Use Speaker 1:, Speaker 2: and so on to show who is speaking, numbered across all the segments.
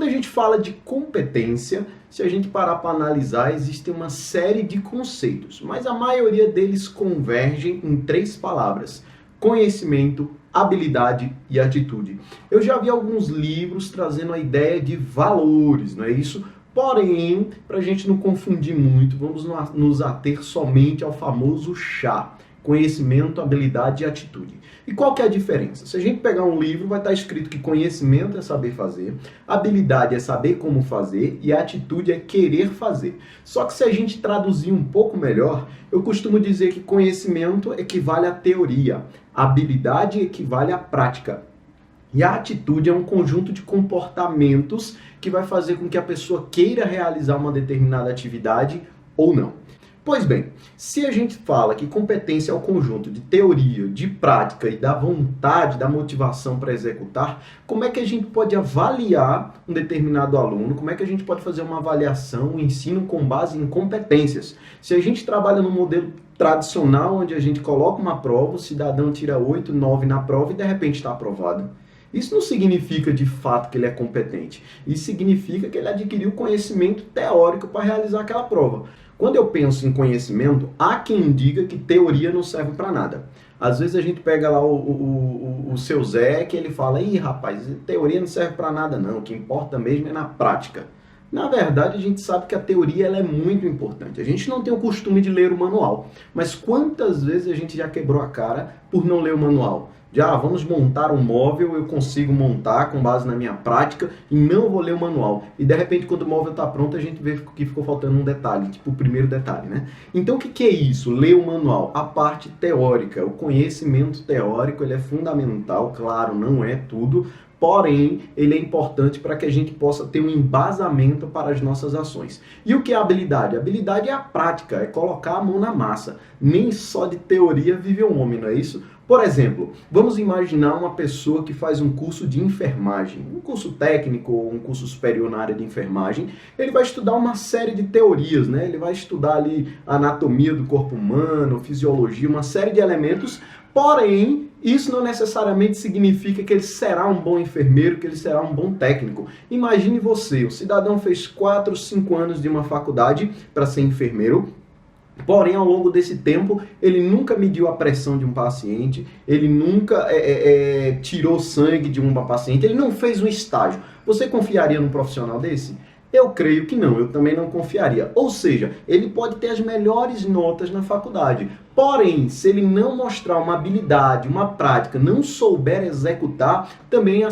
Speaker 1: a gente fala de competência, se a gente parar para analisar, existe uma série de conceitos, mas a maioria deles convergem em três palavras: conhecimento, habilidade e atitude. Eu já vi alguns livros trazendo a ideia de valores, não é isso? Porém, para a gente não confundir muito, vamos nos ater somente ao famoso chá: conhecimento, habilidade e atitude. E qual que é a diferença? Se a gente pegar um livro, vai estar escrito que conhecimento é saber fazer, habilidade é saber como fazer e a atitude é querer fazer. Só que se a gente traduzir um pouco melhor, eu costumo dizer que conhecimento equivale à teoria, habilidade equivale à prática. E a atitude é um conjunto de comportamentos que vai fazer com que a pessoa queira realizar uma determinada atividade ou não. Pois bem, se a gente fala que competência é o conjunto de teoria, de prática e da vontade, da motivação para executar, como é que a gente pode avaliar um determinado aluno? Como é que a gente pode fazer uma avaliação, um ensino com base em competências? Se a gente trabalha no modelo tradicional, onde a gente coloca uma prova, o cidadão tira 8, 9 na prova e de repente está aprovado. Isso não significa de fato que ele é competente. Isso significa que ele adquiriu conhecimento teórico para realizar aquela prova. Quando eu penso em conhecimento, há quem diga que teoria não serve para nada. Às vezes a gente pega lá o seu Zé, que ele fala: ih, rapaz, teoria não serve para nada não, o que importa mesmo é na prática. Na verdade, a gente sabe que a teoria ela é muito importante. A gente não tem o costume de ler o manual, mas quantas vezes a gente já quebrou a cara por não ler o manual? Vamos montar um móvel, eu consigo montar com base na minha prática e não vou ler o manual. E de repente, quando o móvel está pronto, a gente vê que ficou faltando um detalhe, tipo o primeiro detalhe, né? Então, o que é isso? Ler o manual? A parte teórica, o conhecimento teórico, ele é fundamental, claro, não é tudo, porém, ele é importante para que a gente possa ter um embasamento para as nossas ações. E o que é a habilidade? A habilidade é a prática, é colocar a mão na massa. Nem só de teoria vive um homem, não é isso? Por exemplo, vamos imaginar uma pessoa que faz um curso de enfermagem, um curso técnico ou um curso superior na área de enfermagem. Ele vai estudar uma série de teorias, né? Ele vai estudar ali a anatomia do corpo humano, fisiologia, uma série de elementos, porém, isso não necessariamente significa que ele será um bom enfermeiro, que ele será um bom técnico. Imagine você, o cidadão fez 4, 5 anos de uma faculdade para ser enfermeiro, porém, ao longo desse tempo, ele nunca mediu a pressão de um paciente, ele nunca tirou sangue de uma paciente, ele não fez um estágio. Você confiaria num profissional desse? Eu creio que não, eu também não confiaria. Ou seja, ele pode ter as melhores notas na faculdade, porém, se ele não mostrar uma habilidade, uma prática, não souber executar, também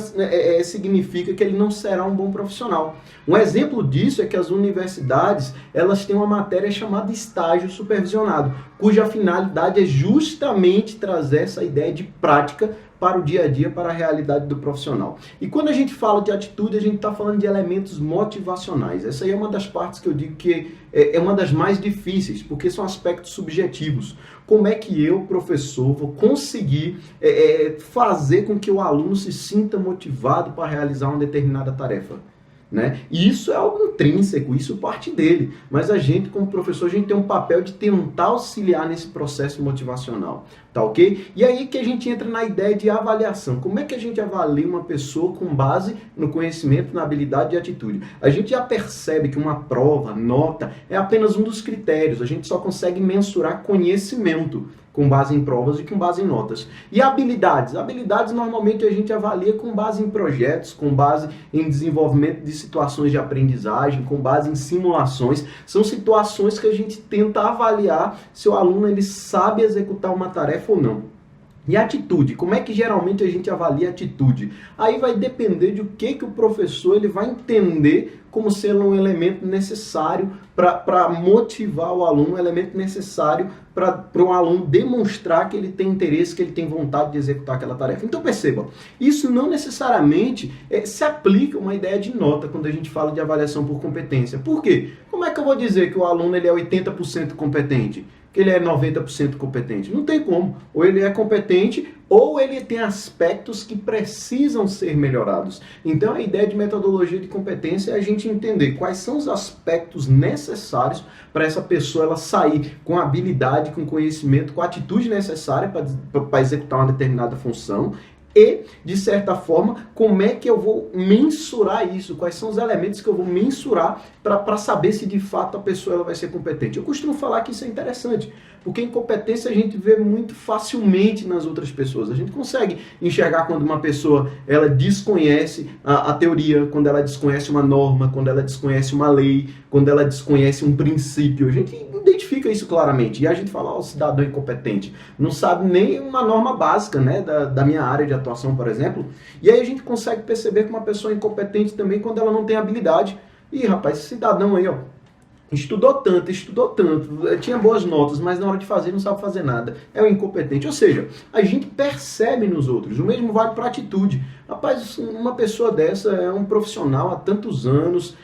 Speaker 1: significa que ele não será um bom profissional. Um exemplo disso é que as universidades, elas têm uma matéria chamada estágio supervisionado, cuja finalidade é justamente trazer essa ideia de prática para o dia a dia, para a realidade do profissional. E quando a gente fala de atitude, a gente está falando de elementos motivacionais. Essa aí é uma das partes que eu digo que é uma das mais difíceis, porque são aspectos subjetivos. Como é que eu, professor, vou conseguir fazer com que o aluno se sinta motivado para realizar uma determinada tarefa? Né? E isso é algo intrínseco, isso parte dele. Mas a gente, como professor, a gente tem um papel de tentar auxiliar nesse processo motivacional, tá ok? E aí que a gente entra na ideia de avaliação. Como é que a gente avalia uma pessoa com base no conhecimento, na habilidade e atitude? A gente já percebe que uma prova, nota, é apenas um dos critérios. A gente só consegue mensurar conhecimento com base em provas e com base em notas. E habilidades? Habilidades normalmente a gente avalia com base em projetos, com base em desenvolvimento de situações de aprendizagem, com base em simulações. São situações que a gente tenta avaliar se o aluno ele sabe executar uma tarefa ou não. E atitude, como é que geralmente a gente avalia a atitude? Aí vai depender de o que o professor ele vai entender como sendo um elemento necessário para motivar o aluno, um elemento necessário para o aluno demonstrar que ele tem interesse, que ele tem vontade de executar aquela tarefa. Então perceba, isso não necessariamente se aplica a uma ideia de nota quando a gente fala de avaliação por competência. Por quê? Como é que eu vou dizer que o aluno ele é 80% competente? Que ele é 90% competente? Não tem como. Ou ele é competente, ou ele tem aspectos que precisam ser melhorados. Então, a ideia de metodologia de competência é a gente entender quais são os aspectos necessários para essa pessoa ela sair com habilidade, com conhecimento, com a atitude necessária para executar uma determinada função, e, de certa forma, como é que eu vou mensurar isso? Quais são os elementos que eu vou mensurar para saber se de fato a pessoa ela vai ser competente? Eu costumo falar que isso é interessante, porque incompetência a gente vê muito facilmente nas outras pessoas. A gente consegue enxergar quando uma pessoa ela desconhece a teoria, quando ela desconhece uma norma, quando ela desconhece uma lei, quando ela desconhece um princípio. A gente identifica isso claramente. E a gente fala, ó, o cidadão incompetente, não sabe nem uma norma básica, né, da minha área de atuação, por exemplo. E aí a gente consegue perceber que uma pessoa é incompetente também quando ela não tem habilidade. E, rapaz, esse cidadão aí, ó, estudou tanto, tinha boas notas, mas na hora de fazer não sabe fazer nada. É um incompetente. Ou seja, a gente percebe nos outros. O mesmo vale para a atitude. Rapaz, uma pessoa dessa é um profissional há tantos anos.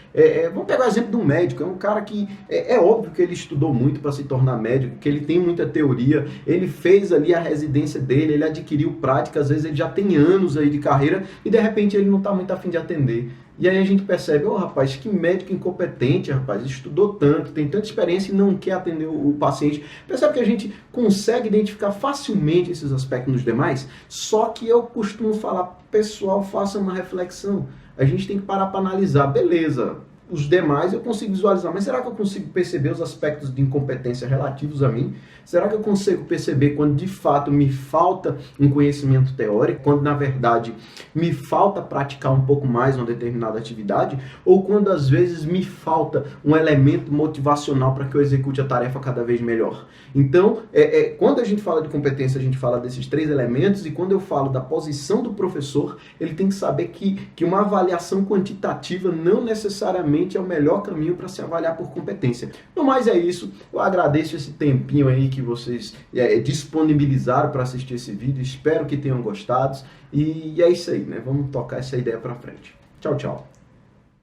Speaker 1: Vamos pegar o exemplo do médico. É um cara que é óbvio que ele estudou muito para se tornar médico, que ele tem muita teoria, ele fez ali a residência dele, ele adquiriu prática, às vezes ele já tem anos aí de carreira e de repente ele não está muito afim de atender. E aí a gente percebe, rapaz, que médico incompetente, rapaz, estudou tanto, tem tanta experiência e não quer atender o paciente. Percebe que a gente consegue identificar facilmente esses aspectos nos demais? Só que eu costumo falar, pessoal, faça uma reflexão. A gente tem que parar para analisar, beleza, os demais eu consigo visualizar, mas será que eu consigo perceber os aspectos de incompetência relativos a mim? Será que eu consigo perceber quando de fato me falta um conhecimento teórico, quando na verdade me falta praticar um pouco mais uma determinada atividade, ou quando às vezes me falta um elemento motivacional para que eu execute a tarefa cada vez melhor? Então, quando a gente fala de competência, a gente fala desses três elementos, e quando eu falo da posição do professor, ele tem que saber que uma avaliação quantitativa não necessariamente é o melhor caminho para se avaliar por competência. No mais é isso, eu agradeço esse tempinho aí que vocês disponibilizaram para assistir esse vídeo, espero que tenham gostado, e é isso aí, né? Vamos tocar essa ideia para frente. Tchau, tchau.